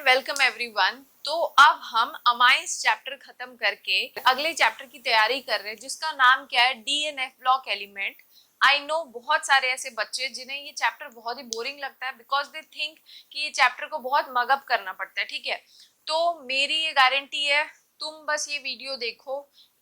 Welcome everyone. तो अब हम अमाइंस चैप्टर खत्म करके अगले चैप्टर की तैयारी कर रहे हैं जिसका नाम क्या है, DNF block element. I know बहुत सारे ऐसे बच्चे जिन्हें ये चैप्टर बहुत ही बोरिंग लगता है बिकॉज दे थिंक कि ये चैप्टर को बहुत मगअप करना पड़ता है। ठीक है, तो मेरी ये गारंटी है, तुम बस ये वीडियो देखो,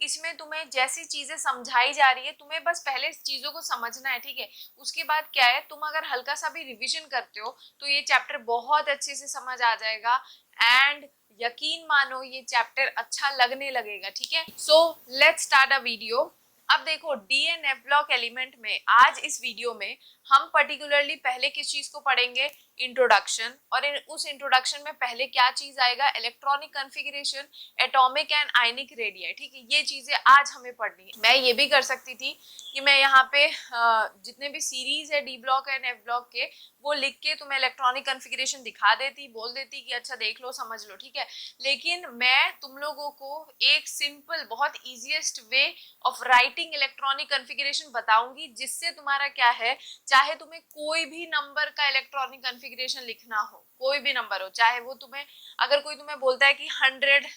इसमें तुम्हें जैसी चीजें समझाई जा रही है तुम्हें बस पहले चीजों को समझना है। ठीक है, उसके बाद क्या है, तुम अगर हल्का सा भी रिवीजन करते हो तो ये चैप्टर बहुत अच्छे से समझ आ जाएगा एंड यकीन मानो ये चैप्टर अच्छा लगने लगेगा। ठीक है, so let's start a video. अब देखो, डीएनएफ ब्लॉक एलिमेंट में आज इस वीडियो में हम पर्टिकुलरली पहले किस चीज को पढ़ेंगे, इंट्रोडक्शन। और उस इंट्रोडक्शन में पहले क्या चीज आएगा, electronic configuration, atomic and ionic radii. ठीक है, ये चीजें आज हमें पढ़नी है। मैं ये भी कर सकती थी कि मैं यहाँ पे जितने भी सीरीज है D block and F block के वो लिख के तुम्हें इलेक्ट्रॉनिक कॉन्फ़िगरेशन दिखा देती, बोल देती कि अच्छा देख लो समझ लो। ठीक है, लेकिन मैं तुम लोगों को एक सिंपल बहुत easiest way of writing electronic configuration बताऊंगी जिससे तुम्हारा क्या है, चाहे तुम्हें कोई भी नंबर का इलेक्ट्रॉनिक कॉन्फ़िगरेशन लिखना हो, कोई भी नंबर हो, चाहे वो तुम्हें अगर कोई तुम्हें बोलता है कि 100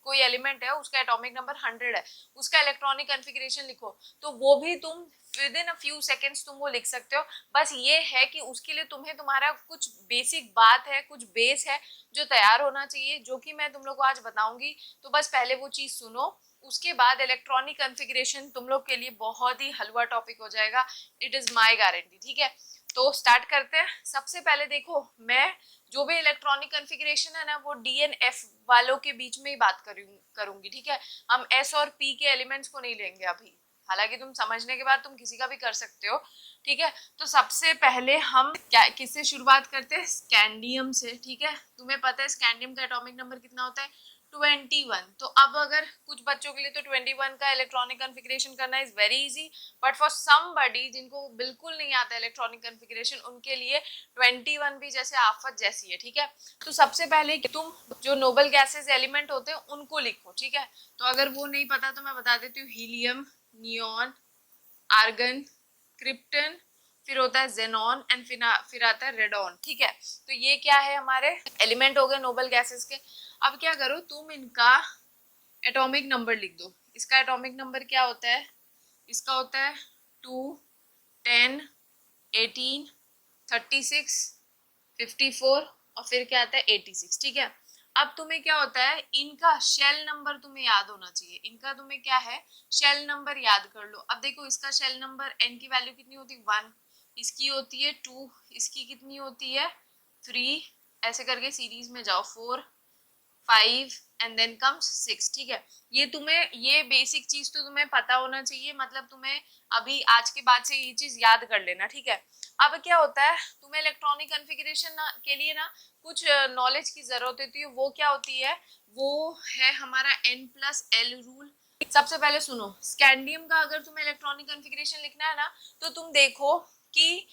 कोई एलिमेंट है उसका एटॉमिक नंबर 100 है, उसका इलेक्ट्रॉनिक कॉन्फ़िगरेशन लिखो, तो वो भी तुम with in a few seconds तुम वो लिख सकते हो। बस ये है कि उसके लिए तुम्हें तुम्हारा कुछ बेसिक बात है, कुछ बेस है जो तैयार होना चाहिए, जो कि मैं तुम लोग को आज बताऊंगी। तो बस पहले वो चीज सुनो, उसके बाद इलेक्ट्रॉनिक कॉन्फ़िगरेशन तुम लोग के लिए बहुत ही हलवा टॉपिक हो जाएगा, इट इज माय गारंटी। ठीक है, तो स्टार्ट करते हैं। सबसे पहले देखो, मैं जो भी इलेक्ट्रॉनिक कॉन्फ़िगरेशन है ना वो डी एन एफ वालों के बीच में ही बात करूंगी। ठीक है, हम एस और पी के एलिमेंट्स को नहीं लेंगे अभी, हालांकि तुम समझने के बाद तुम किसी का भी कर सकते हो। ठीक है, तो सबसे पहले हम क्या किससे शुरुआत करते हैं, स्कैंडियम से। ठीक है, तुम्हें पता है स्कैंडियम का एटॉमिक नंबर कितना होता है, 21। तो अब अगर कुछ बच्चों के लिए तो 21 का इलेक्ट्रॉनिक कॉन्फ़िगरेशन करना is very easy, but for somebody जिनको बिल्कुल नहीं आता इलेक्ट्रॉनिक कॉन्फ़िगरेशन, उनके लिए 21 भी जैसे आफत जैसी है। ठीक है, तो सबसे पहले तुम जो नोबल गैसेस एलिमेंट होते हैं उनको लिखो। ठीक है, तो अगर वो नहीं पता तो मैं बता देती हूँ, हीलियम, नियॉन, आर्गन, क्रिप्टन, फिर होता है जेनॉन एंड फिर आता है रेडॉन। ठीक है, तो ये क्या है, हमारे एलिमेंट हो गए नोबल गैसेस के। अब क्या करो, तुम इनका एटॉमिक नंबर लिख दो। इसका एटॉमिक नंबर क्या होता है, इसका होता है 2, 10, 18, 36, 54 और फिर क्या आता है 86। ठीक है, अब तुम्हें क्या होता है, इनका शेल नंबर तुम्हें याद होना चाहिए। इनका तुम्हें क्या है, शेल नंबर याद कर लो। अब देखो, इसका शेल नंबर एन की वैल्यू कितनी होती है, 1, इसकी होती है 2, इसकी कितनी होती है 3, ऐसे करके सीरीज में जाओ, 4, 5 एंड देन कम्स 6। ठीक है, ये तुम्हें ये बेसिक चीज तो तुम्हें पता होना चाहिए, मतलब तुम्हें अभी आज के बाद से ये चीज याद कर लेना। ठीक है, अब क्या होता है, तुम्हें इलेक्ट्रॉनिक कॉन्फ़िगरेशन के लिए ना कुछ नॉलेज की जरूरत होती है। वो क्या होती है, वो है हमारा N+L रूल। सबसे पहले सुनो, स्कैंडियम का अगर तुम्हें इलेक्ट्रॉनिक कॉन्फ़िगरेशन लिखना है ना, तो तुम देखो कि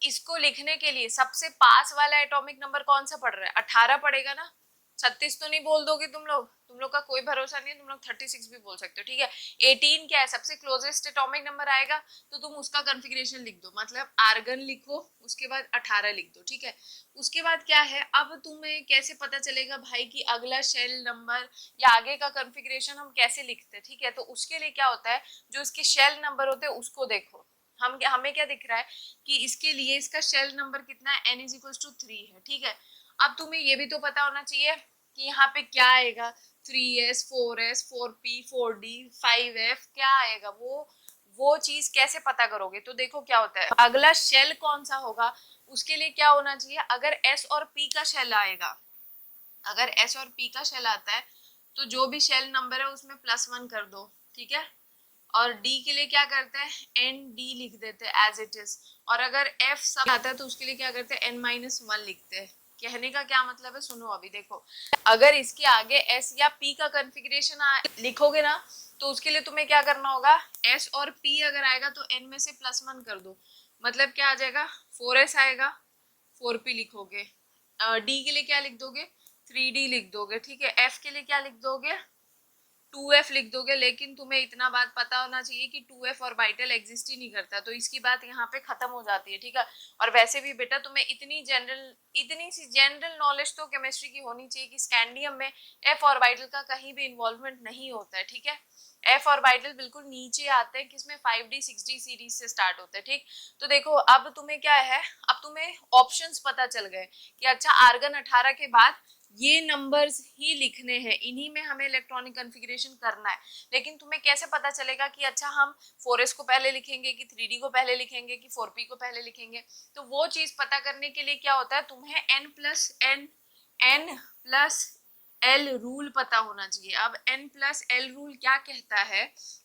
इसको लिखने के लिए सबसे पास वाला एटॉमिक नंबर कौन सा पड़ रहा है, 18 पड़ेगा ना। 36 तो नहीं बोल दोगे तुम लोग का कोई भरोसा नहीं है, तुम लोग 36 भी बोल सकते हो। ठीक है, 18 क्या है, सबसे क्लोजेस्ट एटॉमिक नंबर आएगा तो तुम उसका कॉन्फ़िगरेशन लिख दो, मतलब आर्गन लिखो, उसके बाद 18 लिख दो। ठीक है, उसके बाद क्या है, अब तुम्हें कैसे पता चलेगा भाई कि अगला शेल नंबर या आगे का कॉन्फ़िगरेशन हम कैसे लिखते हैं। ठीक है, तो उसके लिए क्या होता है, जो इसके शेल नंबर होते हैं उसको देखो। हमें क्या दिख रहा है कि इसके लिए इसका शेल नंबर कितना है, n=3 है। ठीक है, अब तुम्हें ये भी तो पता होना चाहिए कि यहाँ पे क्या आएगा, 3s, 4s, 4p, 4d, 5f क्या आएगा, वो चीज कैसे पता करोगे। तो देखो क्या होता है, अगला शेल कौन सा होगा उसके लिए क्या होना चाहिए, अगर s और p का शेल आएगा, अगर s और p का शेल आता है तो जो भी शेल नंबर है उसमें +1 कर दो। ठीक है, और डी के लिए क्या करते हैं, एन डी लिख देते हैं एज इट इज। और अगर एफ सब आता है तो उसके लिए क्या करते हैं, n-1 लिखते हैं। कहने का क्या मतलब है, सुनो अभी देखो, अगर इसके आगे एस या पी का कॉन्फ़िगरेशन लिखोगे ना तो उसके लिए तुम्हें क्या करना होगा, एस और पी अगर आएगा तो एन में से +1 कर दो, मतलब क्या आ जाएगा, 4s आएगा, 4p लिखोगे। डी के लिए क्या लिख दोगे, 3d लिख दोगे। ठीक है, एफ के लिए क्या लिख दोगे, 2f लिख दोगे, लेकिन तुम्हें इतना बात पता होना चाहिए कि 2f ऑर्बिटल एग्जिस्ट ही नहीं करता, तो इसकी बात यहाँ पे खत्म हो जाती है, ठीक है। और वैसे भी बेटा तुम्हें इतनी सी जनरल नॉलेज तो केमिस्ट्री की होनी चाहिए कि स्कैंडियम में f ऑर्बिटल का कहीं भी इन्वॉल्वमेंट नहीं होता है, ठीक है। f ऑर्बिटल बिल्कुल नीचे आते हैं, किसमें 5d 6d सीरीज से स्टार्ट होते हैं, ठीक। तो देखो अब तुम्हें क्या है, अब तुम्हें ऑप्शंस पता चल गए कि अच्छा आर्गन 18 के बाद ये नंबर्स ही लिखने हैं, इन्हीं में हमें इलेक्ट्रॉनिक कॉन्फ़िगरेशन करना है। लेकिन तुम्हें कैसे पता चलेगा कि अच्छा हम 4s को पहले लिखेंगे कि 3d को पहले लिखेंगे कि 4p को पहले लिखेंगे? तो वो चीज पता करने के लिए क्या होता है, तुम्हें n प्लस एल रूल पता होना चाहिए। अब n प्लस एल रूल क्या कहता है,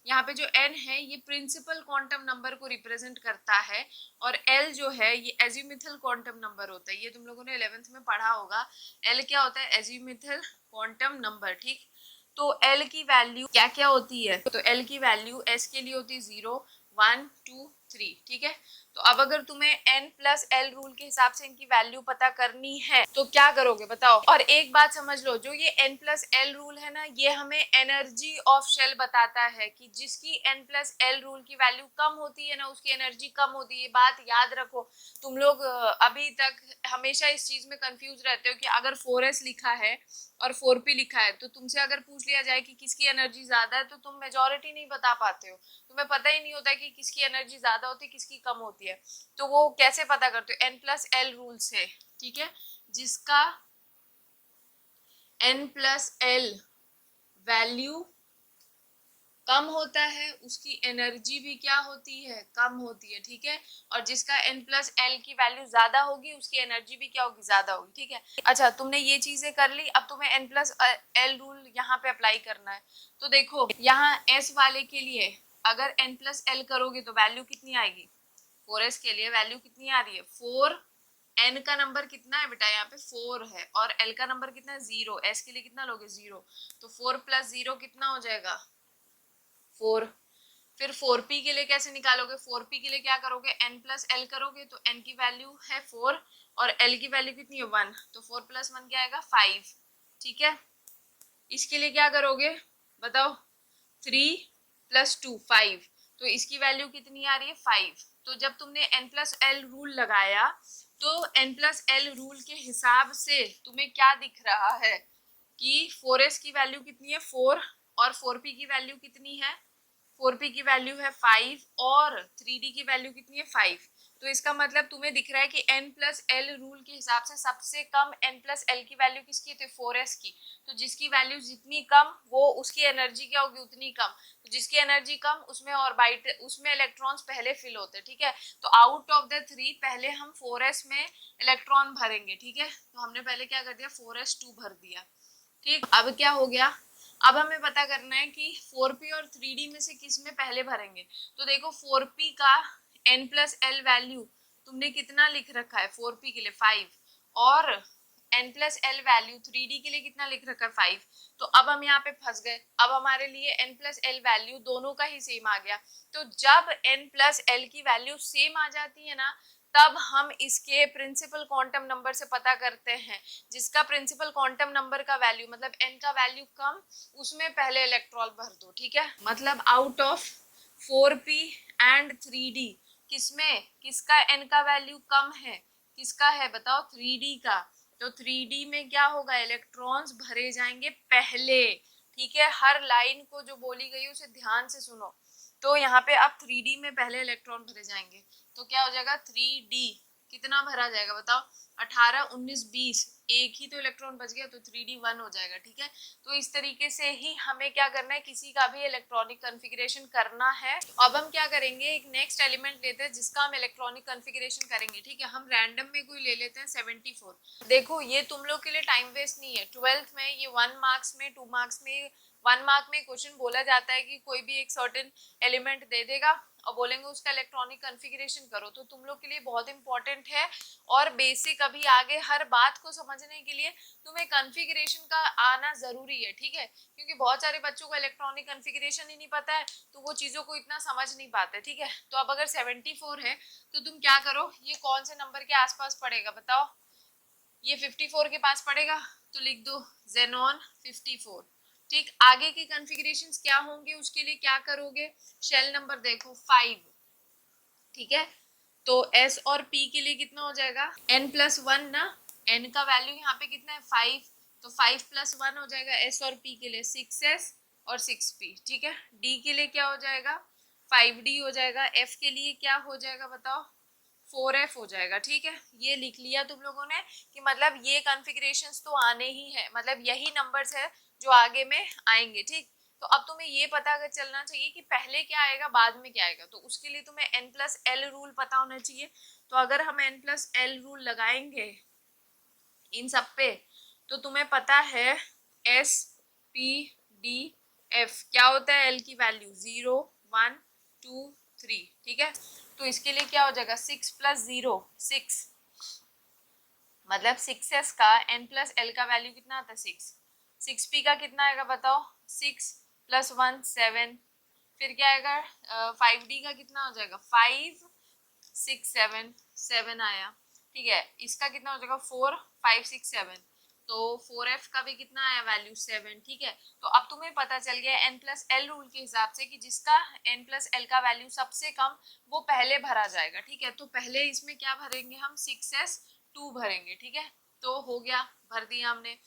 यहाँ पे जो n है ये प्रिंसिपल क्वांटम नंबर को रिप्रेजेंट करता है, और l जो है ये एजीमुथल क्वांटम नंबर होता है। ये तुम लोगों ने 11th में पढ़ा होगा, l क्या होता है, एजीमुथल क्वांटम नंबर, ठीक। तो l की वैल्यू क्या क्या होती है, तो l की वैल्यू s के लिए होती है 0 1 2 3, ठीक है। तो अब अगर तुम्हें n प्लस एल रूल के हिसाब से इनकी वैल्यू पता करनी है तो क्या करोगे बताओ। और एक बात समझ लो, जो ये n प्लस एल रूल है ना, ये हमें एनर्जी ऑफ शेल बताता है कि जिसकी n प्लस एल रूल की वैल्यू कम होती है ना, उसकी एनर्जी कम होती है। ये बात याद रखो। तुम लोग अभी तक हमेशा इस चीज में कंफ्यूज रहते हो कि अगर 4s लिखा है और 4p लिखा है, तो तुमसे अगर पूछ लिया जाए कि किसकी एनर्जी ज्यादा है, तो तुम मेजोरिटी नहीं बता पाते हो, तुम्हें पता ही नहीं होता है कि किसकी एनर्जी ज्यादा होती है किसकी कम होती है। तो वो कैसे पता करते हो, n प्लस एल रूल से, ठीक है। जिसका n प्लस एल वैल्यू कम होता है उसकी एनर्जी भी क्या होती है, कम होती है, ठीक है। और जिसका n प्लस एल की वैल्यू ज्यादा होगी उसकी एनर्जी भी क्या होगी, ज्यादा होगी, ठीक है। अच्छा तुमने ये चीजें कर ली, अब तुम्हें n प्लस एल रूल यहाँ पे अप्लाई करना है। तो देखो यहाँ s वाले के लिए अगर n प्लस एल करोगे तो वैल्यू कितनी आएगी, 4s के लिए वैल्यू कितनी आ रही है 4, n का नंबर कितना है बेटा, यहाँ पे 4 है, और l का नंबर कितना है 0, s के लिए कितना लोगे 0, तो 4 प्लस 0 कितना हो जाएगा 4। फिर 4p के लिए कैसे निकालोगे, 4p के लिए क्या करोगे, n प्लस एल करोगे, तो n की वैल्यू है 4 और l की वैल्यू कितनी है 1, तो 4 प्लस 1 क्या आएगा 5, ठीक है। इसके लिए क्या करोगे बताओ, 3 प्लस 2 5, तो इसकी वैल्यू कितनी आ रही है 5। तो जब तुमने n प्लस एल रूल लगाया तो n प्लस एल रूल के हिसाब से तुम्हें क्या दिख रहा है कि 4s की वैल्यू कितनी है 4 और 4p की वैल्यू कितनी है, 4p की वैल्यू है 5 और 3d की वैल्यू कितनी है 5। तो इसका मतलब तुम्हें दिख रहा है कि n प्लस एल रूल के हिसाब से सबसे कम n प्लस एल की वैल्यू किसकी थी, 4s की। तो जिसकी वैल्यू जितनी कम वो उसकी एनर्जी क्या होगी, उतनी कम। तो जिसकी एनर्जी कम उसमें ऑर्बिट उसमें इलेक्ट्रॉन्स पहले फिल होते हैं, ठीक है। तो आउट ऑफ द 3 पहले हम 4s में इलेक्ट्रॉन भरेंगे, ठीक है। तो हमने पहले क्या कर दिया 4s2 भर दिया, ठीक। अब क्या हो गया, अब हमें पता करना है कि 4p और 3d में से किस में पहले भरेंगे। तो देखो 4p का n प्लस एल वैल्यू तुमने कितना लिख रखा है 4p के लिए 5, और n plus L value 3d के लिए कितना लिख रखा है 5। तो अब हम यहाँ पे फंस गए, अब हमारे लिए n प्लस एल वैल्यू दोनों का ही सेम आ गया। तो जब n प्लस एल की वैल्यू सेम आ जाती है ना, तब हम इसके प्रिंसिपल क्वांटम नंबर से पता करते हैं। जिसका प्रिंसिपल क्वांटम नंबर का वैल्यू मतलब n का वैल्यू कम, उसमें पहले इलेक्ट्रॉन भर दो, ठीक है। मतलब out of 4p and 3d किसमें किसका n का वैल्यू कम है, किसका है बताओ 3d का। तो 3d में क्या होगा, इलेक्ट्रॉन्स भरे जाएंगे पहले, ठीक है। हर लाइन को जो बोली गई उसे ध्यान से सुनो। तो यहाँ पे अब 3d में पहले इलेक्ट्रॉन भरे जाएंगे, तो क्या हो जाएगा 3d कितना भरा जाएगा बताओ, 18 19 20, एक ही तो इलेक्ट्रॉन बच गया, तो 3d 1 हो जाएगा, ठीक है। तो इस तरीके से ही हमें क्या करना है, किसी का भी इलेक्ट्रॉनिक कॉन्फ़िगरेशन करना है। अब हम क्या करेंगे, एक नेक्स्ट एलिमेंट लेते हैं जिसका हम इलेक्ट्रॉनिक कॉन्फ़िगरेशन करेंगे, ठीक है। हम रैंडम में कोई ले लेते हैं 74। देखो ये तुम लोग के लिए टाइम वेस्ट नहीं है, 12th में ये 1 मार्क्स में 2 मार्क्स में 1 मार्क में क्वेश्चन बोला जाता है कि कोई भी एक सर्टेन एलिमेंट दे देगा और बोलेंगे उसका इलेक्ट्रॉनिक कॉन्फ़िगरेशन करो। तो तुम लोग के लिए बहुत इंपॉर्टेंट है, और बेसिक अभी आगे हर बात को समझने के लिए तुम्हें कॉन्फ़िगरेशन का आना जरूरी है, ठीक है। क्योंकि बहुत सारे बच्चों को इलेक्ट्रॉनिक कॉन्फ़िगरेशन ही नहीं पता है, तो वो चीजों को इतना समझ नहीं पाते, ठीक है। तो अब अगर 74 है तो तुम क्या करो, ये कौन से नंबर के आसपास पड़ेगा बताओ, ये 54 के पास पड़ेगा, तो लिख दो जेनॉन 54, ठीक, आगे के कॉन्फ़िगरेशंस क्या होंगे उसके लिए क्या करोगे, शेल नंबर देखो 5, ठीक है। तो S और P के लिए कितना हो जाएगा n+1 ना, n का वैल्यू यहाँ पे कितना है 5, तो 5+1 हो जाएगा S और P के लिए 6S और 6P, ठीक है। D के लिए क्या हो जाएगा 5D हो जाएगा, F के लिए क्या हो जाएगा बताओ 4F हो जाएगा, ठीक है। ये लिख लिया तुम लोगों ने कि मतलब ये कॉन्फ़िगरेशंस तो आने ही है, मतलब यही नंबर्स है जो आगे में आएंगे, ठीक। तो अब तुम्हें ये पता अगर चलना चाहिए कि पहले क्या आएगा बाद में क्या आएगा, तो उसके लिए तुम्हें n+l रूल पता होना चाहिए। तो अगर हम n+l रूल लगाएंगे इन सब पे, तो तुम्हें पता है S, P, D, F क्या होता है l की वैल्यू 0, 1, 2, 3, ठीक है। तो इसके लिए क्या हो जाएगा 6+0 6, मतलब 6s का n+l का वैल्यू कितना आता है 6, 6p का कितना आएगा बताओ 6+1 7, फिर क्या आएगा 5d का कितना हो जाएगा 5 6 7 7 आया, ठीक है। इसका कितना हो जाएगा 4 5 6 7, तो 4f का भी कितना आया वैल्यू 7, ठीक है। तो अब तुम्हें पता चल गया n+l रूल के हिसाब से कि जिसका n+l का वैल्यू सबसे कम वो पहले भरा जाएगा, ठीक है। तो पहले इसमें क्या भरेंगे हम 6s 2 भरेंगे, ठीक है। तो हो गया, भर दिया हमने।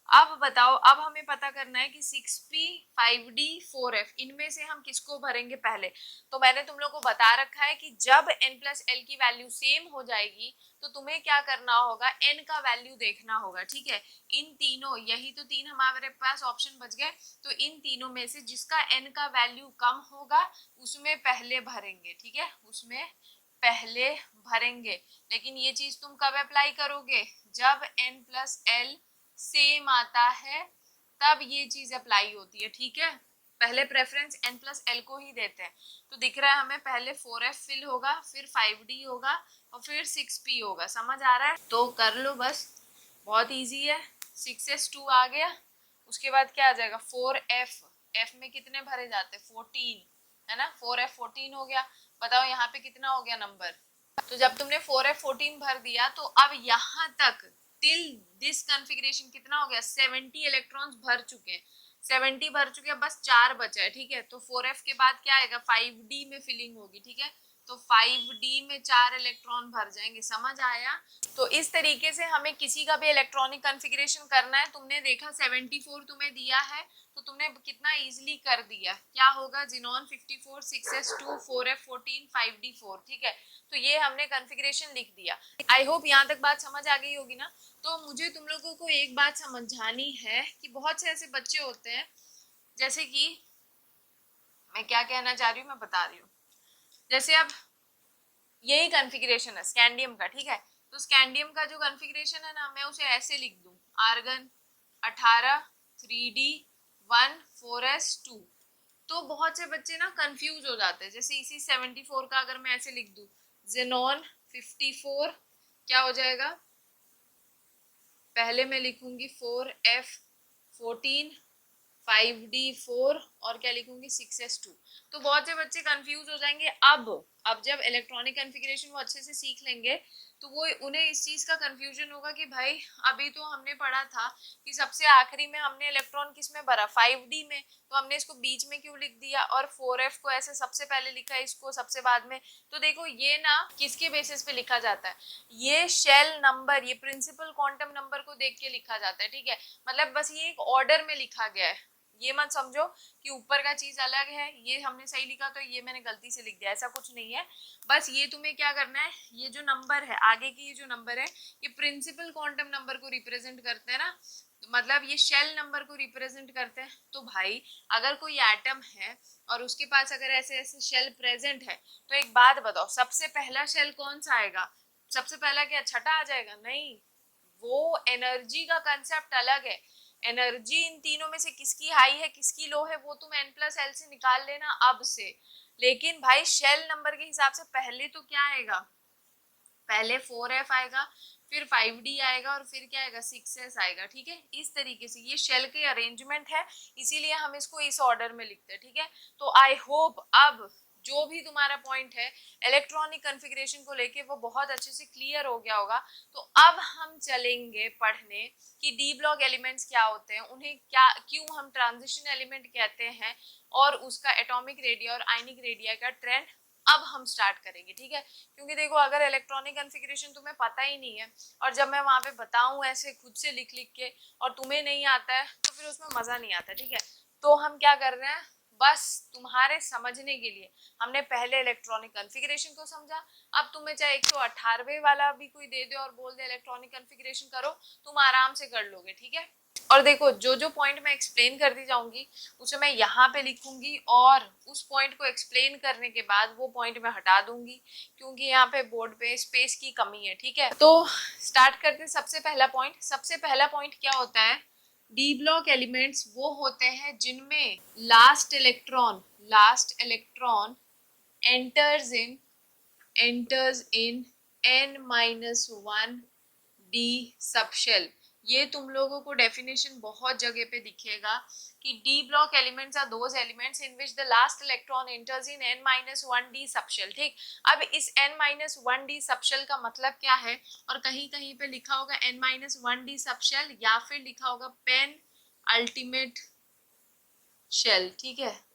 अब बताओ, अब हमें पता करना है कि 6p 5d 4f इनमें से हम किसको भरेंगे पहले। तो मैंने तुम लोग को बता रखा है कि जब n+l की वैल्यू सेम हो जाएगी तो तुम्हें क्या करना होगा n का वैल्यू देखना होगा, ठीक है। इन तीनों, यही तो तीन हमारे पास ऑप्शन बच गए, तो इन तीनों में से जिसका n का वैल्यू कम होगा उसमें पहले भरेंगे, ठीक है, उसमें पहले भरेंगे। लेकिन ये चीज तुम कब अप्लाई करोगे, जब n+l सेम आता है तब ये चीज अप्लाई होती है, ठीक है। पहले प्रेफरेंस n+l को ही देते हैं। तो दिख रहा है हमें पहले 4f फिल होगा, फिर 5d होगा और फिर 6p होगा, समझ आ रहा है। तो कर लो बस, बहुत इजी है। 6s 2 आ गया, उसके बाद क्या आ जाएगा 4f, f में कितने भरे जाते हैं 14, है ना, 4f 14 हो गया। बताओ यहाँ पे कितना हो गया नंबर, तो जब तुमने 4f 14 भर दिया तो अब यहाँ तक टिल दिस कॉन्फ़िगरेशन कितना हो गया 70 इलेक्ट्रॉन्स भर चुके हैं, 70 भर चुके हैं, बस 4 बचा है, ठीक है। तो 4f के बाद क्या आएगा 5d में फिलिंग होगी, ठीक है। तो 5d में 4 इलेक्ट्रॉन भर जाएंगे, समझ आया। तो इस तरीके से हमें किसी का भी इलेक्ट्रॉनिक कॉन्फ़िगरेशन करना है। तुमने देखा 74 तुम्हें दिया है तो तुमने कितना इजीली कर दिया, क्या होगा जिनॉन 54 6s 2 4f 14 5d 4, ठीक है। तो ये हमने कॉन्फ़िगरेशन लिख दिया। आई होप यहाँ तक बात समझ आ गई होगी ना। तो मुझे तुम लोगों को एक बात समझानी है कि बहुत से ऐसे बच्चे होते हैं, जैसे कि मैं क्या कहना चाह रही हूँ मैं बता रही हूँ। जैसे अब यही कॉन्फ़िगरेशन है स्कैंडियम का, ठीक है। तो स्कैंडियम का जो कॉन्फ़िगरेशन है ना, मैं उसे ऐसे लिख दूं, आर्गन 18 3d 1 4s 2। तो बहुत से बच्चे ना कंफ्यूज हो जाते हैं। जैसे इसी 74 का अगर मैं ऐसे लिख दूं, जेनॉन 54 क्या हो जाएगा, पहले मैं लिखूंगी 4f 14 5d 4 और क्या लिखूंगी 6s 2। तो बहुत से बच्चे कंफ्यूज हो जाएंगे। अब जब इलेक्ट्रॉनिक कॉन्फ़िगरेशन वो अच्छे से सीख लेंगे तो वो उन्हें इस चीज का कंफ्यूजन होगा कि भाई अभी तो हमने पढ़ा था कि सबसे आखिरी में हमने इलेक्ट्रॉन किस में भरा 5d में, तो हमने इसको बीच में क्यों लिख दिया और 4f को ऐसे सबसे पहले लिखा है, इसको सबसे बाद में। तो देखो ये ना किसके बेसिस पे लिखा जाता है, ये शेल नंबर, ये प्रिंसिपल क्वांटम नंबर को देख के लिखा जाता है, ठीक है। मतलब बस ये एक ऑर्डर में लिखा गया है, ये मत समझो कि ऊपर का चीज अलग है, ये हमने सही लिखा तो ये मैंने गलती से लिख दिया, ऐसा कुछ नहीं है। बस ये तुम्हें क्या करना है, ये जो नंबर है आगे की, ये जो नंबर है ये प्रिंसिपल क्वांटम नंबर को रिप्रेजेंट करते हैं ना, तो मतलब ये शेल नंबर को रिप्रेजेंट करते हैं। तो भाई अगर कोई एटम है और उसके पास अगर ऐसे ऐसे शेल प्रेजेंट है, तो एक बात बताओ सबसे पहला शेल कौन सा आएगा, सबसे पहला क्या छठा आ जाएगा, नहीं। वो एनर्जी का कंसेप्ट अलग है, एनर्जी इन तीनों में से किसकी हाई है किसकी लो है वो तुम n+l से निकाल लेना अब से। लेकिन भाई शेल नंबर के हिसाब से पहले तो क्या आएगा, पहले 4f आएगा, फिर 5d आएगा और फिर क्या आएगा 6s आएगा, ठीक है। इस तरीके से ये शेल के अरेंजमेंट है, इसीलिए हम इसको इस ऑर्डर में लिखते हैं, ठीक है। तो आई होप अब जो भी तुम्हारा पॉइंट है इलेक्ट्रॉनिक कॉन्फ़िगरेशन को लेके वो बहुत अच्छे से क्लियर हो गया होगा। तो अब हम चलेंगे पढ़ने कि डी ब्लॉक एलिमेंट्स क्या होते हैं, उन्हें क्या क्यों हम ट्रांजिशन एलिमेंट कहते हैं, और उसका एटॉमिक रेडिया और आयनिक रेडिया का ट्रेंड अब हम स्टार्ट करेंगे। ठीक है, क्योंकि देखो अगर इलेक्ट्रॉनिक कॉन्फ़िगरेशन तुम्हें पता ही नहीं है और जब मैं वहां पे बताऊं ऐसे खुद से लिख लिख के और तुम्हें नहीं आता है तो फिर उसमें मजा नहीं आता। ठीक है, तो हम क्या कर रहे हैं, बस तुम्हारे समझने के लिए हमने पहले इलेक्ट्रॉनिक कॉन्फ़िगरेशन को समझा। अब तुम्हें चाहे 118वें वाला भी कोई दे दे और बोल दे इलेक्ट्रॉनिक कॉन्फ़िगरेशन करो, तुम आराम से कर लोगे। ठीक है, और देखो जो जो पॉइंट मैं एक्सप्लेन करती जाऊंगी उसे मैं यहाँ पे लिखूंगी और उस पॉइंट को एक्सप्लेन करने के बाद वो पॉइंट मैं हटा दूंगी क्योंकि यहाँ पे बोर्ड पे स्पेस की कमी है। ठीक है, तो स्टार्ट करते हैं। सबसे पहला पॉइंट, सबसे पहला पॉइंट क्या होता है, डी ब्लॉक एलिमेंट्स वो होते हैं जिनमें last electron enters in n-1 d subshell. ये तुम लोगों को डेफिनेशन बहुत जगह पे दिखेगा कि d block elements are those elements in which the last electron enters in n-1 d subshell. ठीक, अब इस n-1 डी सबशेल का मतलब क्या है, और कहीं कहीं पे लिखा होगा n-1 डी सबशेल या फिर लिखा होगा पेन अल्टीमेट शेल। ठीक है,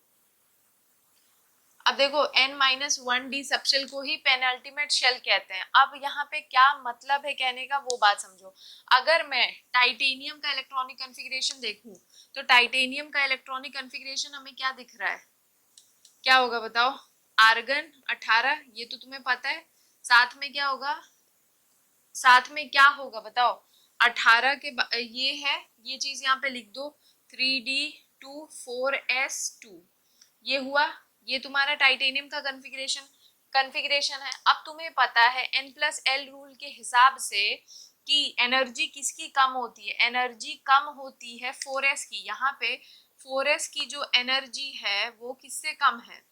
अब देखो n-1 डी सबशेल को ही पेनल्टीमेट शेल कहते हैं। अब यहाँ पे क्या मतलब है कहने का वो बात समझो। अगर मैं टाइटेनियम का इलेक्ट्रॉनिक कॉन्फ़िगरेशन देखूं तो टाइटेनियम का इलेक्ट्रॉनिक कॉन्फ़िगरेशन हमें क्या दिख रहा है, क्या होगा बताओ, आर्गन 18, ये तो तुम्हें पता है। साथ में क्या होगा, साथ में क्या होगा बताओ, 18 के ये है, ये चीज यहाँ पे लिख दो 3d2 4s2, ये हुआ, ये तुम्हारा टाइटेनियम का कॉन्फ़िगरेशन है। अब तुम्हें पता है n+l रूल के हिसाब से कि एनर्जी किसकी कम होती है, एनर्जी कम होती है 4s की। यहाँ पे 4s की जो एनर्जी है वो किससे कम है,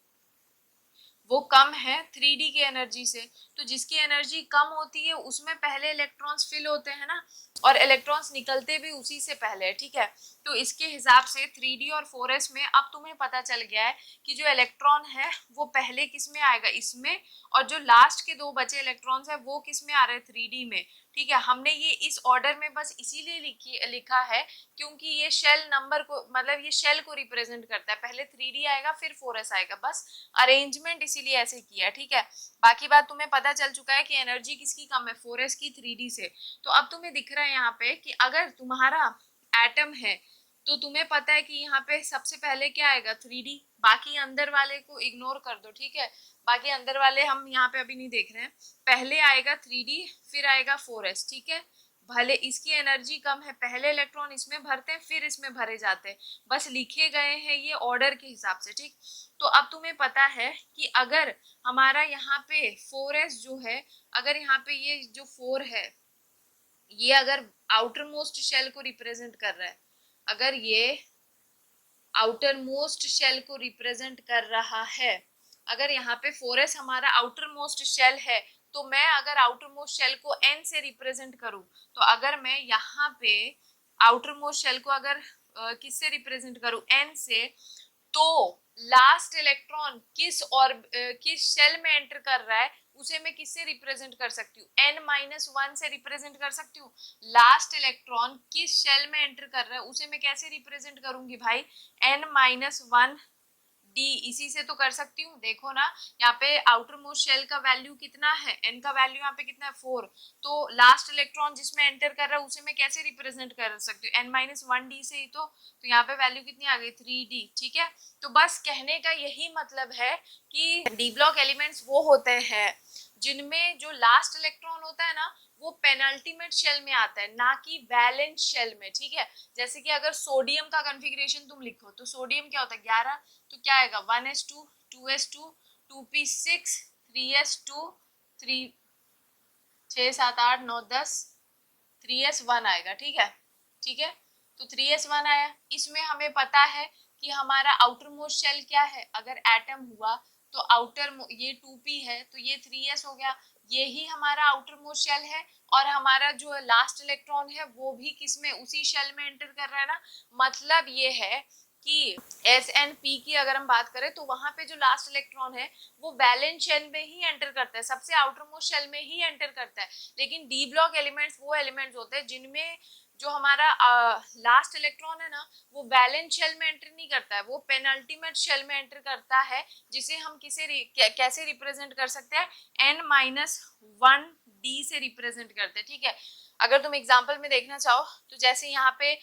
वो कम है 3d की एनर्जी से। तो जिसकी एनर्जी कम होती है उसमें पहले इलेक्ट्रॉन्स फिल होते हैं ना, और इलेक्ट्रॉन्स निकलते भी उसी से पहले। ठीक है, तो इसके हिसाब से 3d और 4s में अब तुम्हें पता चल गया है कि जो इलेक्ट्रॉन है वो पहले किस में आएगा, इसमें, और जो लास्ट के दो बचे इलेक्ट्रॉन्स है वो किस में आ रहे हैं, 3d में। ठीक है, हमने ये इस ऑर्डर में बस इसीलिए लिखा है क्योंकि ये शेल नंबर को, मतलब ये शेल को रिप्रेजेंट करता है, पहले 3d आएगा फिर 4s आएगा, बस अरेंजमेंट इसीलिए ऐसे किया है। ठीक है, बाकी बात तुम्हें पता चल चुका है कि एनर्जी किसकी कम है, 4s की 3d से। तो अब तुम्हें दिख रहा है यहाँ पे कि अगर तुम्हारा एटम है तो तुम्हें पता है कि यहाँ पे सबसे पहले क्या आएगा, 3d, बाकी अंदर वाले को इग्नोर कर दो। ठीक है, बाकी अंदर वाले हम यहाँ पे अभी नहीं देख रहे हैं, पहले आएगा 3d फिर आएगा 4s। ठीक है, भले इसकी एनर्जी कम है, पहले इलेक्ट्रॉन इसमें भरते हैं फिर इसमें भरे जाते हैं, बस लिखे गए हैं ये ऑर्डर के हिसाब से। ठीक, तो अब तुम्हें पता है कि अगर हमारा यहाँ पे 4s जो है, अगर यहाँ पे ये जो 4 है ये अगर आउटर मोस्ट शेल को रिप्रेजेंट कर रहा है, अगर ये आउटर मोस्ट शेल को रिप्रेजेंट कर रहा है, अगर यहाँ पे 4s हमारा आउटर मोस्ट शेल है, तो मैं अगर आउटर मोस्ट शेल को n से रिप्रेजेंट करूं, तो अगर मैं यहाँ पे आउटर मोस्ट शेल को अगर किससे रिप्रेजेंट करूं, n से, तो लास्ट इलेक्ट्रॉन किस शेल में एंटर कर रहा है उसे मैं किससे रिप्रेजेंट कर सकती हूँ, n-1 से रिप्रेजेंट कर सकती हूँ। लास्ट इलेक्ट्रॉन किस शेल में एंटर कर रहा है उसे मैं कैसे रिप्रेजेंट करूंगी भाई, n-1 डी, इसी से तो कर सकती हूँ। देखो ना यहाँ पे आउटर मोस्ट शेल का वैल्यू कितना है, n का वैल्यू यहाँ पे कितना है 4, तो लास्ट इलेक्ट्रॉन जिसमें एंटर कर रहा है उसे मैं कैसे रिप्रेजेंट कर सकती हूँ, n-1 डी से ही तो यहाँ पे वैल्यू कितनी आ गई 3d। ठीक है, तो बस कहने का यही मतलब है कि डी ब्लॉक एलिमेंट्स वो होते हैं जिनमें जो लास्ट इलेक्ट्रॉन होता है ना वो पेनल्टीमेट शेल में आता है, ना कि वैलेंस शेल में। ठीक है, जैसे कि अगर सोडियम का कॉन्फ़िगरेशन तुम लिखो तो सोडियम क्या होता है 11, तो क्या आएगा 1s2 2s2 2p6 3s2 3 6 7 8 9 10 3s1 आएगा। ठीक है, ठीक है, तो 3s1 आया। इसमें हमें पता है कि हमारा आउटर मोस्ट शेल क्या है, अगर एटम हुआ तो आउटर ये 2p है तो ये 3s हो गया, ये ही हमारा आउटर मोस्ट शेल है, और हमारा जो लास्ट इलेक्ट्रॉन है वो भी किसमें, उसी शेल में एंटर कर रहा है ना। मतलब ये है कि एस एंड पी की अगर हम बात करें तो वहां पे जो लास्ट इलेक्ट्रॉन है वो वैलेंस शेल में ही एंटर करता है, सबसे आउटर मोस्ट शेल में ही एंटर करता है। लेकिन डी ब्लॉक एलिमेंट्स वो एलिमेंट्स होते हैं जिनमें जो हमारा लास्ट इलेक्ट्रॉन है ना वो वैलेंस शेल में एंटर नहीं करता है, वो पेनल्टीमेट शेल में एंटर करता है, जिसे हम कैसे रिप्रेजेंट कर सकते हैं, n-1d से रिप्रेजेंट करते हैं। ठीक है, अगर तुम एग्जांपल में देखना चाहो तो जैसे यहाँ पे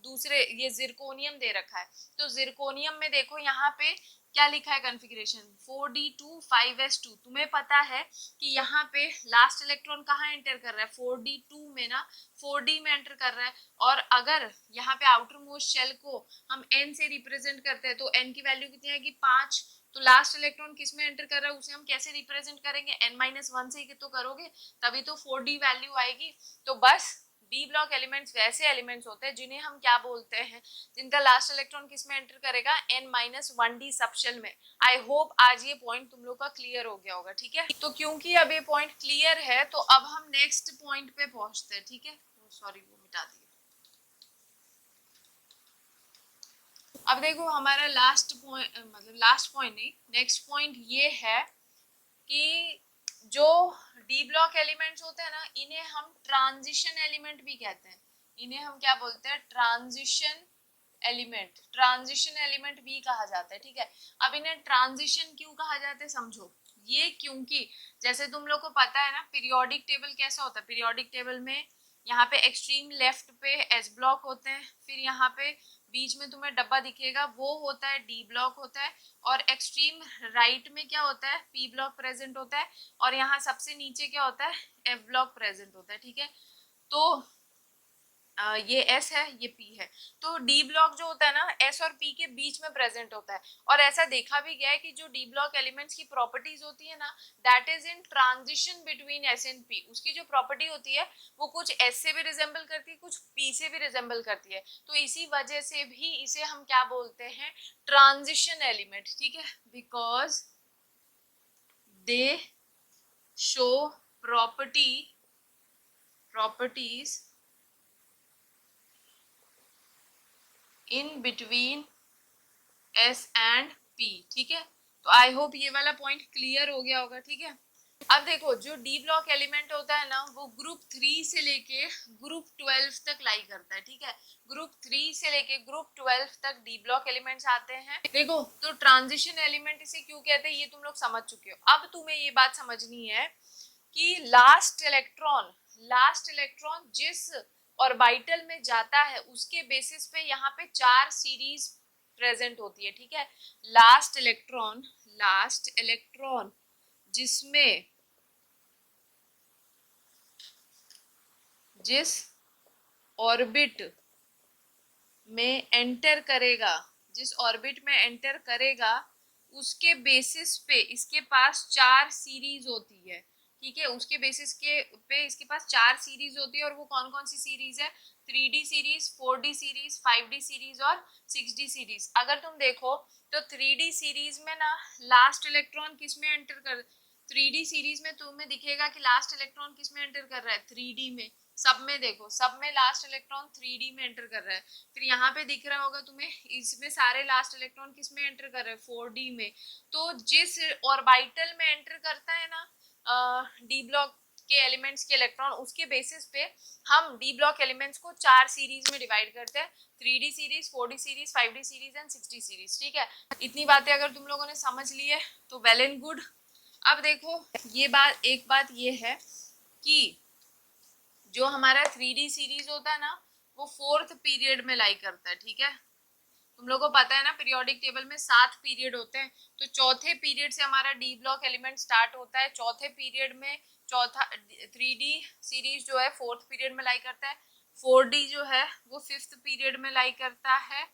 दूसरे ये जिरकोनियम दे रखा है, तो जिरकोनियम में देखो यहाँ पे क्या लिखा है कॉन्फ़िगरेशन 4d2 5s2। तुम्हें पता है कि यहाँ पे लास्ट इलेक्ट्रॉन कहाँ एंटर कर रहा है, 4d2 में ना, 4d में एंटर कर रहा है। और अगर यहाँ पे आउटर मोस्ट शेल को हम n से रिप्रेजेंट करते हैं तो n की वैल्यू कितनी आएगी 5। तो लास्ट इलेक्ट्रॉन किस में एंटर कर रहा है उसे हम कैसे रिप्रेजेंट करेंगे, n-1 से ही तो करोगे, तभी तो 4d वैल्यू आएगी। तो बस डी ब्लॉक एलिमेंट्स वैसे एलिमेंट्स होते हैं जिन्हें हम क्या बोलते हैं, जिनका लास्ट इलेक्ट्रॉन किस में एंटर करेगा, n-1d सबशेल में। आई होप आज ये पॉइंट तुम लोग का क्लियर हो गया होगा। ठीक है, तो क्योंकि अब ये पॉइंट क्लियर है तो अब हम नेक्स्ट पॉइंट पे पहुंचते हैं। ठीक है, सॉरी वो मिटा दिया। अब देखो हमारा लास्ट पॉइंट, मतलब लास्ट पॉइंट नहीं, नेक्स्ट पॉइंट ये है कि जो डी ब्लॉक एलिमेंट्स होते हैं ना इन्हें हम ट्रांजिशन एलिमेंट भी कहते हैं। इन्हें हम क्या बोलते हैं, ट्रांजिशन एलिमेंट, ट्रांजिशन एलिमेंट भी कहा जाता है। ठीक है, अब इन्हें ट्रांजिशन क्यों कहा जाता है समझो। ये क्योंकि जैसे तुम लोग को पता है ना पीरियोडिक टेबल कैसा होता है, पीरियोडिक टेबल में यहाँ पे एक्सट्रीम लेफ्ट पे एस ब्लॉक होते हैं, फिर यहाँ पे बीच में तुम्हें डब्बा दिखेगा वो होता है डी ब्लॉक होता है, और एक्सट्रीम राइट में क्या होता है, पी ब्लॉक प्रेजेंट होता है, और यहाँ सबसे नीचे क्या होता है, एफ ब्लॉक प्रेजेंट होता है। ठीक है, तो ये एस है ये पी है, तो डी ब्लॉक जो होता है ना एस और पी के बीच में प्रेजेंट होता है। और ऐसा देखा भी गया है कि जो डी ब्लॉक एलिमेंट्स की प्रॉपर्टीज होती है ना that is in transition between S and P, उसकी जो प्रॉपर्टी होती है वो कुछ एस से भी रिजेंबल करती है, कुछ पी से भी रिजेंबल करती है, तो इसी वजह से भी इसे हम क्या बोलते हैं, ट्रांजिशन एलिमेंट। ठीक है, because they show properties in between S and P. ठीक है, तो आई होप ये वाला पॉइंट क्लियर हो गया होगा। ठीक है, अब देखो जो डी ब्लॉक एलिमेंट होता है ना वो ग्रुप 3 से लेके ग्रुप 12 तक लाई करता है। ठीक है, ग्रुप 3 से लेके ग्रुप 12 तक डी ब्लॉक एलिमेंट्स आते हैं। देखो तो ट्रांजिशन एलिमेंट इसे क्यों कहते हैं ये तुम लोग समझ चुके हो। अब तुम्हें ये बात समझनी है कि लास्ट इलेक्ट्रॉन जिस ऑर्बिटल में जाता है उसके बेसिस पे यहाँ पे 4 सीरीज प्रेजेंट होती है। ठीक है, लास्ट इलेक्ट्रॉन जिसमें जिस ऑर्बिट में एंटर करेगा, जिस ऑर्बिट में एंटर करेगा उसके बेसिस पे इसके पास 4 सीरीज होती है। ठीक है, उसके बेसिस के पे इसके पास 4 सीरीज होती है, और वो कौन कौन सी सीरीज है, 3D series, 4D series, 5D series और 6D सीरीज। अगर तुम देखो तो 3D सीरीज में ना लास्ट इलेक्ट्रॉन किस में एंटर कर, 3D सीरीज में तुम्हें दिखेगा कि लास्ट इलेक्ट्रॉन किस में एंटर कर रहा है, 3D में। सब में देखो, सब में लास्ट इलेक्ट्रॉन 3D में एंटर कर रहा है। फिर यहाँ पे दिख रहा होगा तुम्हें इसमें सारे लास्ट इलेक्ट्रॉन किस में एंटर कर रहे हैं, 4D में। तो जिस ऑर्बिटल में एंटर करता है ना डी ब्लॉक के एलिमेंट्स के इलेक्ट्रॉन, उसके बेसिस पे हम डी ब्लॉक एलिमेंट्स को 4 सीरीज में डिवाइड करते हैं, 3D series, 4D series, 5D series and 6D series. ठीक है, इतनी बातें अगर तुम लोगों ने समझ ली है तो वेल एंड गुड। अब देखो एक बात ये है कि जो हमारा 3D सीरीज होता है ना वो 4th पीरियड में लाई करता है। ठीक है, तुम लोगों को पता है ना पीरियोडिक टेबल में 7 पीरियड होते हैं, तो चौथे पीरियड से हमारा डी ब्लॉक एलिमेंट स्टार्ट होता है। चौथे पीरियड में चौथा 3D सीरीज जो है 4th पीरियड में लाई करता है, 4D जो है वो 5th पीरियड में लाई करता है,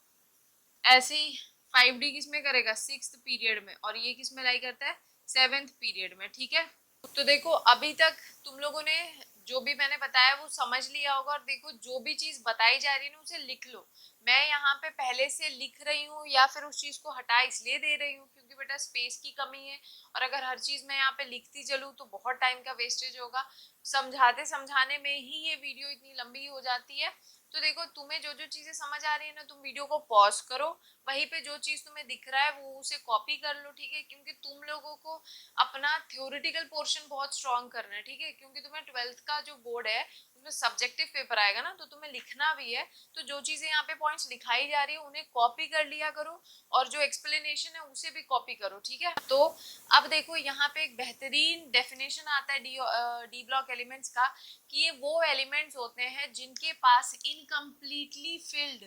ऐसे ही 5D किस में करेगा, 6th पीरियड में, और ये किस में लाई करता है, 7th पीरियड में। ठीक है, तो देखो अभी तक तुम लोगों ने जो भी मैंने बताया वो समझ लिया होगा, और देखो जो भी चीज बताई जा रही है ना उसे लिख लो। मैं यहाँ पे पहले से लिख रही हूँ या फिर उस चीज को हटा इसलिए दे रही हूँ क्योंकि बेटा स्पेस की कमी है, और अगर हर चीज मैं यहाँ पे लिखती चलूँ तो बहुत टाइम का वेस्टेज होगा। समझाते समझाने में ही ये वीडियो इतनी लंबी हो जाती है, तो देखो तुम्हें जो जो चीजें समझ आ रही है ना, तुम वीडियो को पॉज करो, वहीं पे जो चीज तुम्हें दिख रहा है वो उसे कॉपी कर लो, ठीक है। क्योंकि तुम लोगों को अपना थ्योरेटिकल पोर्शन बहुत स्ट्रॉन्ग करना है, ठीक है। क्योंकि तुम्हें 12th का जो बोर्ड है उसमें सब्जेक्टिव पेपर आएगा ना, तो तुम्हें लिखना भी है। तो जो चीजें यहाँ पे पॉइंट्स दिखाई जा रही है उन्हें कॉपी कर लिया करो, और जो एक्सप्लेनेशन है उसे भी कॉपी करो, ठीक है। तो अब देखो यहाँ पे एक बेहतरीन डेफिनेशन आता है डी ब्लॉक एलिमेंट्स का, कि ये वो एलिमेंट्स होते हैं जिनके पास इनकम्प्लीटली फिल्ड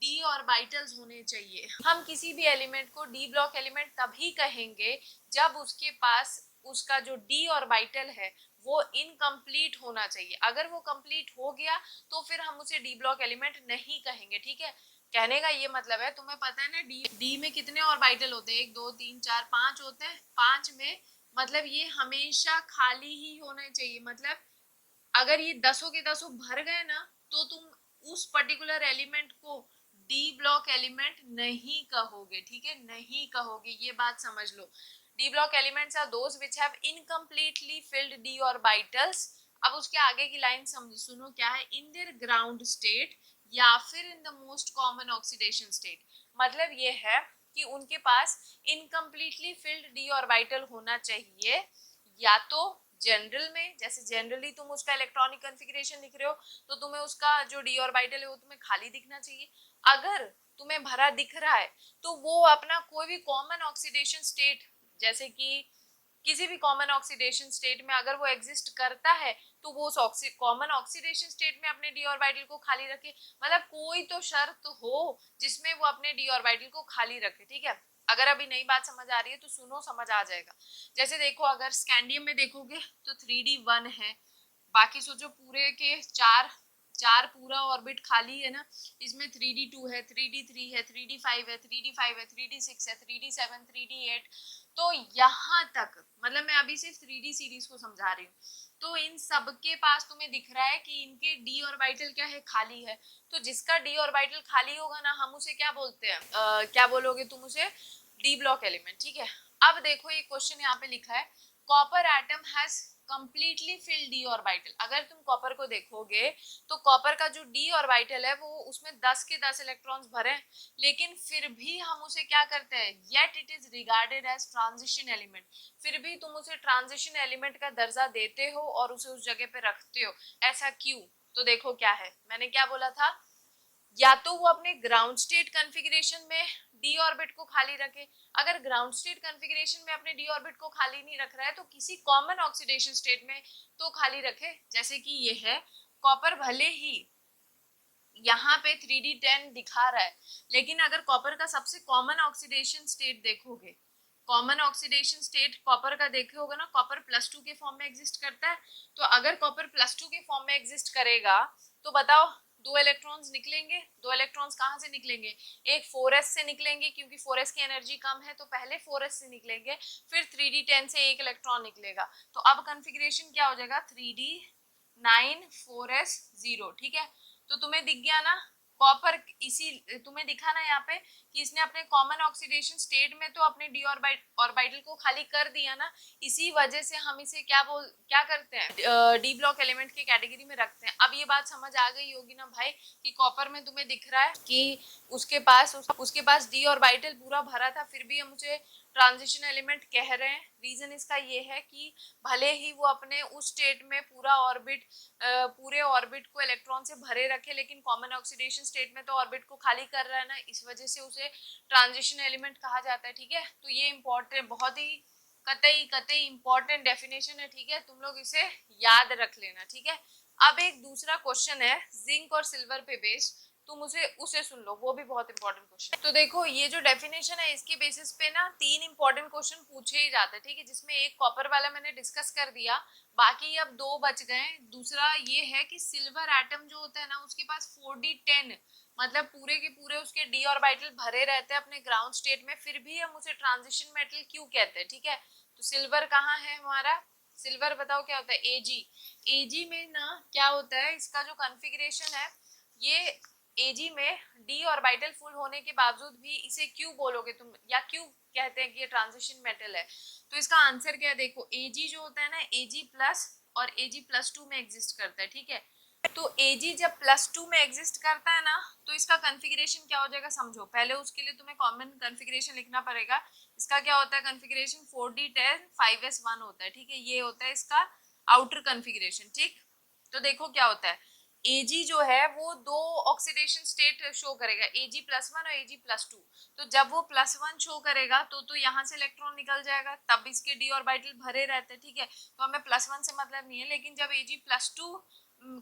डी ऑर्बिटल्स होने चाहिए। हम किसी भी एलिमेंट को डी ब्लॉक एलिमेंट तभी कहेंगे जब उसके पास उसका जो डी ऑर्बिटल है वो इनकम्प्लीट होना चाहिए। अगर वो कंप्लीट हो गया तो फिर हम उसे डी ब्लॉक एलिमेंट नहीं कहेंगे, ठीक है। कहने का ये मतलब है, तुम्हें पता है ना डी में कितने ऑर्बिटल होते हैं, 1 2 3 4 5 होते हैं। 5 में मतलब ये हमेशा खाली ही होने चाहिए। मतलब अगर ये 10 के 10 भर गए ना, तो तुम उस पर्टिकुलर एलिमेंट को डी ब्लॉक एलिमेंट नहीं कहोगे, ठीक है, नहीं कहोगे, ये बात समझ लो। D block elements are those which have incompletely filled D orbitals. अब उसके आगे की लाइन सुनो क्या है, इन देयर ग्राउंड स्टेट या फिर in the most common oxidation state. मतलब ये है कि उनके पास इनकम्प्लीटली फिल्ड डी ऑर्बिटल होना चाहिए, या तो जनरल में, जैसे जनरली तुम उसका इलेक्ट्रॉनिक कॉन्फ़िगरेशन लिख रहे हो तो तुम्हें उसका जो डी ऑर्बिटल है वो तुम्हें खाली दिखना चाहिए। अगर तुम्हें भरा दिख रहा है तो वो अपना कोई भी कॉमन ऑक्सीडेशन स्टेट, जैसे कि किसी भी कॉमन ऑक्सीडेशन स्टेट में अगर वो एग्जिस्ट करता है तो वो उस कॉमन ऑक्सीडेशन स्टेट में अपने डी ऑर्बिटल को खाली रखे। मतलब कोई तो शर्त हो जिसमें वो अपने डी ऑर्बिटल को खाली रखे, ठीक है। अगर अभी नई बात समझ आ रही है तो सुनो, समझ आ जाएगा। जैसे देखो, अगर स्कैंडियम में देखोगे तो 3D1 है, बाकी सोचो पूरे के चार चार पूरा ऑर्बिट खाली है ना। इसमें 3D2 है, 3D3 है, 3D5 है, 3D5 है, 3D6 है, 3D7, 3D8। तो यहाँ तक मतलब मैं अभी सिर्फ 3D सीरीज को समझा रही हूँ। तो इन सब के पास तुम्हें दिख रहा है कि इनके डी ऑर्बिटल क्या है, खाली है। तो जिसका डी ऑर्बिटल खाली होगा ना, हम उसे क्या बोलते हैं, क्या बोलोगे तुम उसे, डी ब्लॉक एलिमेंट, ठीक है। अब देखो ये क्वेश्चन यहाँ पे लिखा है, copper atom has completely filled D orbital. अगर तुम कॉपर को देखोगे तो कॉपर का जो डी ऑर्बिटल है वो उसमें 10 के 10 इलेक्ट्रॉन्स भरे, लेकिन फिर भी हम उसे क्या करते हैं, yet it is regarded as transition element. फिर भी तुम उसे ट्रांजिशन एलिमेंट का दर्जा देते हो और उसे उस जगह पे रखते हो। ऐसा क्यों? तो देखो क्या है, मैंने क्या बोला था, या तो वो अपने ग्राउंड स्टेट कॉन्फ़िगरेशन में डी ऑर्बिट को खाली रखे। अगर ग्राउंड स्टेट कॉन्फ़िगरेशन में अपने डी ऑर्बिट को खाली नहीं रख रहा है तो किसी कॉमन ऑक्सीडेशन स्टेट में तो खाली रखे। जैसे कि ये है, कॉपर भले ही यहाँ पे 3D10 दिखा रहा है, लेकिन अगर कॉपर का सबसे कॉमन ऑक्सीडेशन स्टेट देखोगे, कॉमन ऑक्सीडेशन स्टेट कॉपर का देखे होगा ना, कॉपर +2 के फॉर्म में एग्जिस्ट करता है। तो अगर कॉपर +2 के फॉर्म में एग्जिस्ट करेगा तो बताओ, दो इलेक्ट्रॉन्स निकलेंगे। दो इलेक्ट्रॉन्स कहाँ से निकलेंगे, एक 4s से निकलेंगे, क्योंकि 4s की एनर्जी कम है तो पहले 4s से निकलेंगे, फिर 3D10 से एक इलेक्ट्रॉन निकलेगा। तो अब कॉन्फ़िगरेशन क्या हो जाएगा, 3D9 4s 0, ठीक है। तो तुम्हें दिख गया ना, कॉपर इसी तुम्हें दिखा ना यहाँ पे कि इसने अपने कॉमन ऑक्सीडेशन स्टेट में तो अपने डी ऑर्बिटल को खाली कर दिया ना। इसी वजह से हम इसे क्या करते हैं, डी ब्लॉक एलिमेंट की कैटेगरी में रखते हैं। अब ये बात समझ आ गई होगी ना भाई, कि कॉपर में तुम्हें दिख रहा है कि उसके पास डी ऑर्बिटल पूरा भरा था, फिर भी हम उसे ट्रांजिशन एलिमेंट कह रहे हैं। रीजन इसका ये है कि भले ही वो अपने उस स्टेट में पूरे ऑर्बिट को इलेक्ट्रॉन से भरे रखे, लेकिन कॉमन ऑक्सीडेशन स्टेट में तो ऑर्बिट को खाली कर रहा है ना, इस वजह से उसे ट्रांजिशन एलिमेंट कहा जाता है, ठीक है। तो ये इंपॉर्टेंट, बहुत ही कतई इंपॉर्टेंट डेफिनेशन है, ठीक है। तुम लोग इसे याद रख लेना, ठीक है। अब एक दूसरा क्वेश्चन है जिंक और सिल्वर पे बेस्ड, तुम उसे सुन लो, वो भी बहुत इंपॉर्टेंट क्वेश्चन। तो देखो ये जो डेफिनेशन है इसके बेसिस पे ना 3 इंपॉर्टेंट क्वेश्चन पूछे ही जाते हैं, ठीक है। जिसमें एक कॉपर वाला मैंने डिस्कस कर दिया, बाकी अब 2 बच गए। दूसरा ये है कि सिल्वर एटम जो होता है ना, उसके पास 4D10 मतलब पूरे के पूरे उसके डी ऑर्बिटल भरे रहते हैं अपने ग्राउंड स्टेट में, फिर भी हम उसे ट्रांजिशन मेटल क्यों कहते हैं, ठीक है। तो सिल्वर कहाँ है हमारा, सिल्वर बताओ क्या होता है, एजी में ना क्या होता है, इसका जो कॉन्फ़िगरेशन है, ये एजी में डी ऑर्बिटल फुल होने के बावजूद भी इसे क्यों बोलोगे तुम, या क्यों कहते हैं कि ये ट्रांजिशन मेटल है। तो इसका आंसर क्या है, देखो एजी जो होता है ना, एजी प्लस और एजी +2 में एग्जिस्ट करता है, ठीक है। तो Ag जब +2 में एग्जिस्ट करता है ना, तो इसका कॉन्फ़िगरेशन क्या हो जाएगा समझो। पहले उसके लिए तुम्हें कॉमन कॉन्फ़िगरेशन लिखना पड़ेगा। इसका क्या होता है कॉन्फ़िगरेशन, 4d10 5s1 होता है, ठीक है। ये होता है इसका आउटर कॉन्फ़िगरेशन, ठीक। तो देखो क्या होता है, Ag जो है वो दो ऑक्सीडेशन स्टेट शो करेगा, Ag+1 और Ag+2। तो जब वो +1 शो करेगा तो यहाँ से इलेक्ट्रॉन निकल जाएगा, तब इसके d ऑर्बिटल भरे रहते हैं, ठीक है। तो हमें +1 से मतलब नहीं है, लेकिन जब Ag+2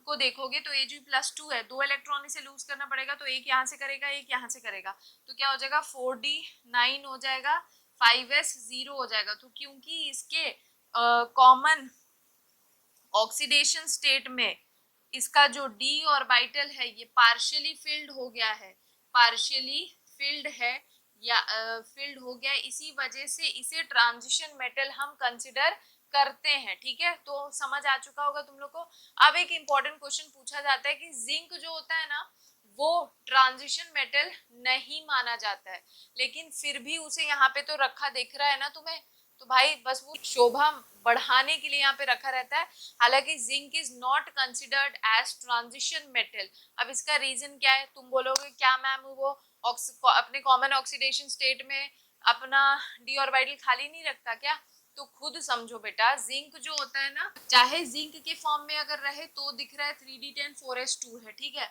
को देखोगे तो Ag+2 है, 2 इलेक्ट्रॉन इसे लूज करना पड़ेगा, तो एक यहाँ से करेगा, एक यहाँ से करेगा, तो क्या हो जाएगा 4d 9 हो जाएगा, 5s 0 हो जाएगा। तो क्योंकि इसके कॉमन ऑक्सीडेशन स्टेट में इसका जो d ऑर्बिटल है ये पार्शियली फिल्ड हो गया है, पार्शियली फिल्ड है या फिल्ड हो गया है, इसी वजह से इसे ट्रांजिशन मेटल हम कंसिडर करते हैं, ठीक है। तो समझ आ चुका होगा तुम लोग को। अब एक इंपॉर्टेंट क्वेश्चन पूछा जाता है कि जिंक जो होता है ना वो ट्रांजिशन मेटल नहीं माना जाता है, लेकिन फिर भी उसे यहाँ पे तो रखा दिख रहा है ना तुम्हें, तो भाई बस वो शोभा बढ़ाने के लिए यहाँ पे रखा रहता है। हालांकि zinc is not considered as transition metal. अब इसका रीजन क्या है, तुम बोलोगे क्या मैम वो अपने कॉमन ऑक्सीडेशन स्टेट में अपना डी ऑर्बिटल खाली नहीं रखता क्या? तो खुद समझो बेटा, जिंक जो होता है ना, चाहे जिंक के फॉर्म में अगर रहे तो दिख रहा है 3d10 4s2 है, ठीक है।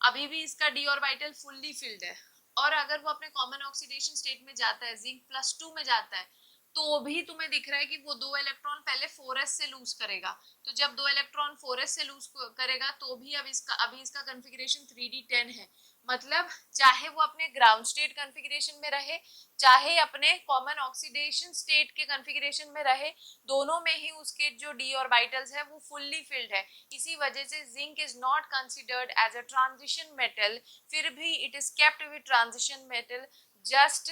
अभी भी इसका डी ऑर्बिटल फुल्ली फिल्ड है, और अगर वो अपने कॉमन ऑक्सीडेशन स्टेट में जाता है, जिंक +2 में जाता है, तो भी तुम्हें दिख रहा है कि वो 2 इलेक्ट्रॉन पहले 4s से लूज करेगा। तो जब 2 इलेक्ट्रॉन 4s से लूज करेगा तो भी अभी इसका कॉन्फ़िगरेशन 3d10 है। मतलब चाहे वो अपने ग्राउंड स्टेट कॉन्फ़िगरेशन में रहे, चाहे अपने कॉमन ऑक्सीडेशन स्टेट के कॉन्फ़िगरेशन में रहे, दोनों में ही उसके जो डी ऑर्बिटल्स है वो फुल्ली फिल्ड है। इसी वजह से zinc is not considered as a transition metal, फिर भी it is kept with transition metal just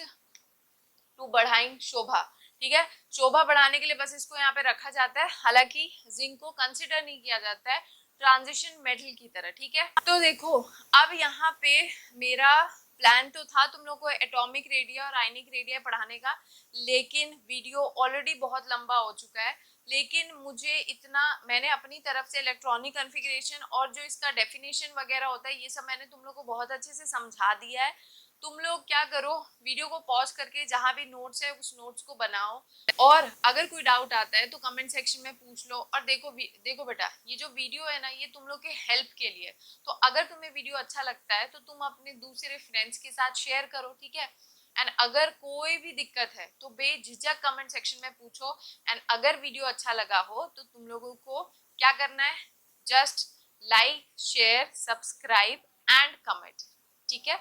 to बढ़ाई शोभा, ठीक है। शोभा बढ़ाने के लिए बस इसको यहाँ पे रखा जाता है, हालांकि जिंक को कंसिडर नहीं किया जाता है ट्रांजिशन मेटल की तरह, ठीक है। तो देखो अब यहाँ पे मेरा प्लान तो था तुम लोग को एटॉमिक रेडिया और आयनिक रेडिया पढ़ाने का, लेकिन वीडियो ऑलरेडी बहुत लंबा हो चुका है। लेकिन मुझे इतना, मैंने अपनी तरफ से इलेक्ट्रॉनिक कॉन्फ़िगरेशन और जो इसका डेफिनेशन वगैरह होता है ये सब मैंने तुम लोग को बहुत अच्छे से समझा दिया है। तुम लोग क्या करो, वीडियो को पॉज करके जहां भी नोट्स है उस नोट्स को बनाओ, और अगर कोई डाउट आता है तो कमेंट सेक्शन में पूछ लो। और देखो बेटा, ये जो वीडियो है ना ये तुम लोग के हेल्प के लिए, तो अगर तुम्हें वीडियो अच्छा लगता है तो तुम अपने दूसरे फ्रेंड्स के साथ शेयर करो, ठीक है। एंड अगर कोई भी दिक्कत है तो बेझिझक कमेंट सेक्शन में पूछो। एंड अगर वीडियो अच्छा लगा हो तो तुम लोगों को क्या करना है, just like share subscribe and comment, ठीक है।